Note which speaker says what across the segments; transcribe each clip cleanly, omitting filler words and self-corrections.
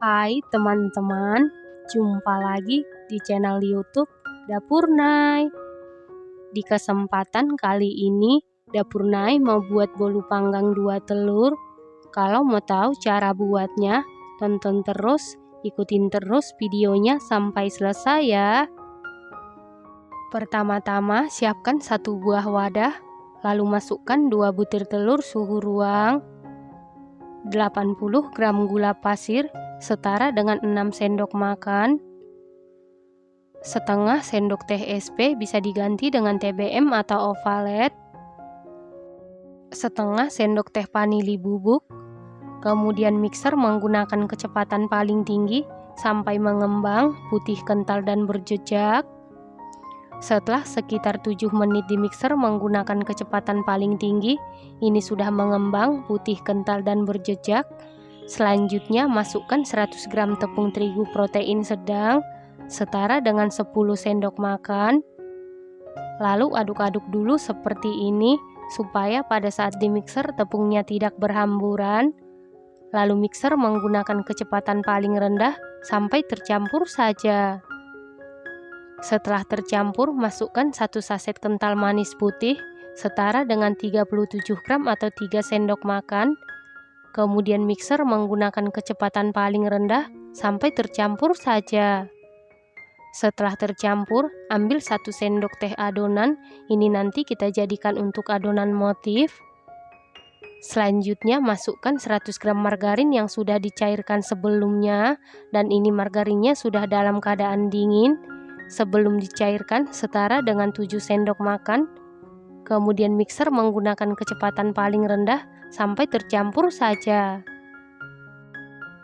Speaker 1: Hai teman-teman, jumpa lagi di channel YouTube Dapur Nay. Di kesempatan kali ini, Dapur Nay mau buat bolu panggang 2 telur. Kalau mau tahu cara buatnya, tonton terus, ikutin terus videonya sampai selesai ya. Pertama-tama siapkan 1 buah wadah, lalu masukkan 2 butir telur suhu ruang, 80 gram gula pasir setara dengan 6 sendok makan, setengah sendok teh SP bisa diganti dengan TBM atau ovalet, setengah sendok teh vanili bubuk, kemudian mixer menggunakan kecepatan paling tinggi sampai mengembang, putih kental dan berjejak. Setelah sekitar 7 menit di mixer menggunakan kecepatan paling tinggi, ini sudah mengembang, putih kental dan berjejak. Selanjutnya masukkan 100 gram tepung terigu protein sedang setara dengan 10 sendok makan. Lalu aduk-aduk dulu seperti ini supaya pada saat di mixer tepungnya tidak berhamburan. Lalu mixer menggunakan kecepatan paling rendah sampai tercampur saja. Setelah tercampur, masukkan 1 saset kental manis putih setara dengan 37 gram atau 3 sendok makan. Kemudian mixer menggunakan kecepatan paling rendah sampai tercampur saja. Setelah tercampur, ambil 1 sendok teh adonan, ini nanti kita jadikan untuk adonan motif. Selanjutnya masukkan 100 gram margarin yang sudah dicairkan sebelumnya, dan ini margarinnya sudah dalam keadaan dingin. Sebelum dicairkan setara dengan 7 sendok makan. Kemudian mixer menggunakan kecepatan paling rendah sampai tercampur saja.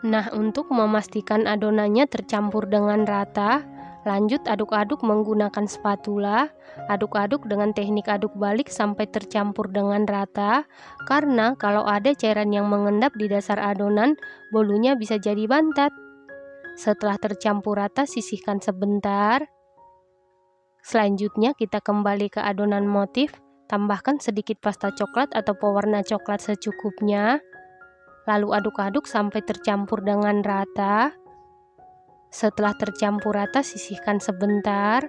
Speaker 1: Nah, untuk memastikan adonannya tercampur dengan rata, lanjut aduk-aduk menggunakan spatula. Aduk-aduk dengan teknik aduk balik sampai tercampur dengan rata, karena kalau ada cairan yang mengendap di dasar adonan, bolunya bisa jadi bantat. Setelah tercampur rata, sisihkan sebentar. Selanjutnya kita kembali ke adonan motif, tambahkan sedikit pasta coklat atau pewarna coklat secukupnya. Lalu aduk-aduk sampai tercampur dengan rata. Setelah tercampur rata, sisihkan sebentar.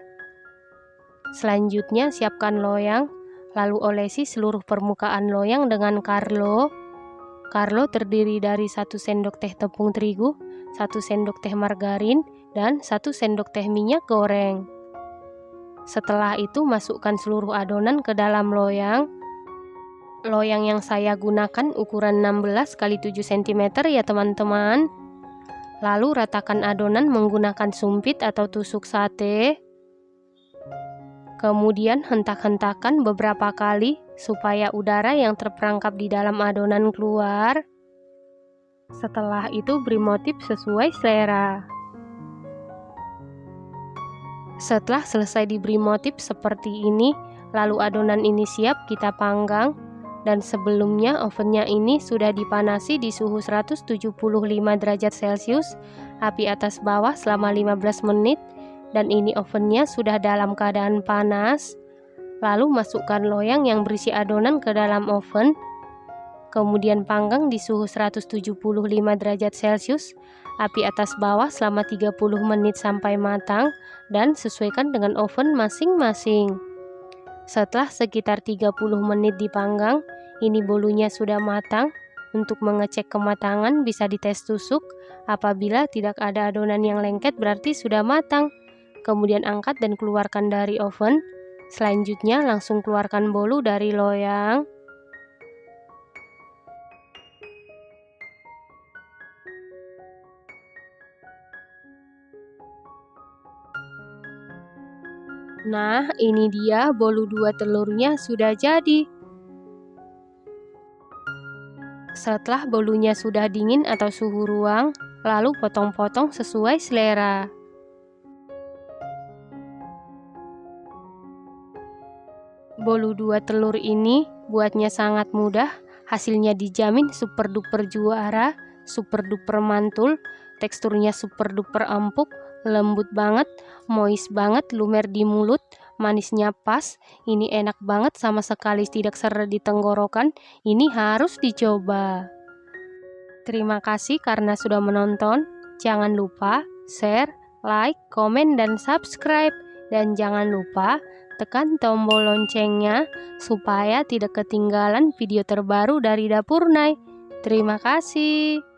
Speaker 1: Selanjutnya siapkan loyang, lalu olesi seluruh permukaan loyang dengan Carlo. Carlo terdiri dari 1 sendok teh tepung terigu, 1 sendok teh margarin, dan 1 sendok teh minyak goreng. Setelah itu masukkan seluruh adonan ke dalam loyang. Loyang yang saya gunakan ukuran 16 x 7 cm ya teman-teman. Lalu ratakan adonan menggunakan sumpit atau tusuk sate. Kemudian hentak-hentakan beberapa kali supaya udara yang terperangkap di dalam adonan keluar. Setelah itu beri motif sesuai selera. Setelah selesai diberi motif seperti ini, lalu adonan ini siap kita panggang. Dan sebelumnya ovennya ini sudah dipanasi di suhu 175 derajat Celcius, api atas bawah selama 15 menit. Dan ini ovennya sudah dalam keadaan panas. Lalu masukkan loyang yang berisi adonan ke dalam oven. Kemudian panggang di suhu 175 derajat Celcius, api atas bawah selama 30 menit sampai matang, dan sesuaikan dengan oven masing-masing. Setelah sekitar 30 menit dipanggang, ini bolunya sudah matang. Untuk mengecek kematangan bisa dites tusuk. Apabila tidak ada adonan yang lengket berarti sudah matang. Kemudian angkat dan keluarkan dari oven. Selanjutnya langsung keluarkan bolu dari loyang. Nah, ini dia bolu 2 telurnya sudah jadi. Setelah bolunya sudah dingin atau suhu ruang, lalu potong-potong sesuai selera. Bolu 2 telur ini buatnya sangat mudah, hasilnya dijamin super duper juara, super duper mantul, teksturnya super duper empuk, lembut banget, moist banget, lumer di mulut, manisnya pas. Ini enak banget, sama sekali tidak seret di tenggorokan. Ini harus dicoba. Terima kasih karena sudah menonton. Jangan lupa share, like, komen, dan subscribe. Dan jangan lupa tekan tombol loncengnya supaya tidak ketinggalan video terbaru dari Dapur Nay. Terima kasih.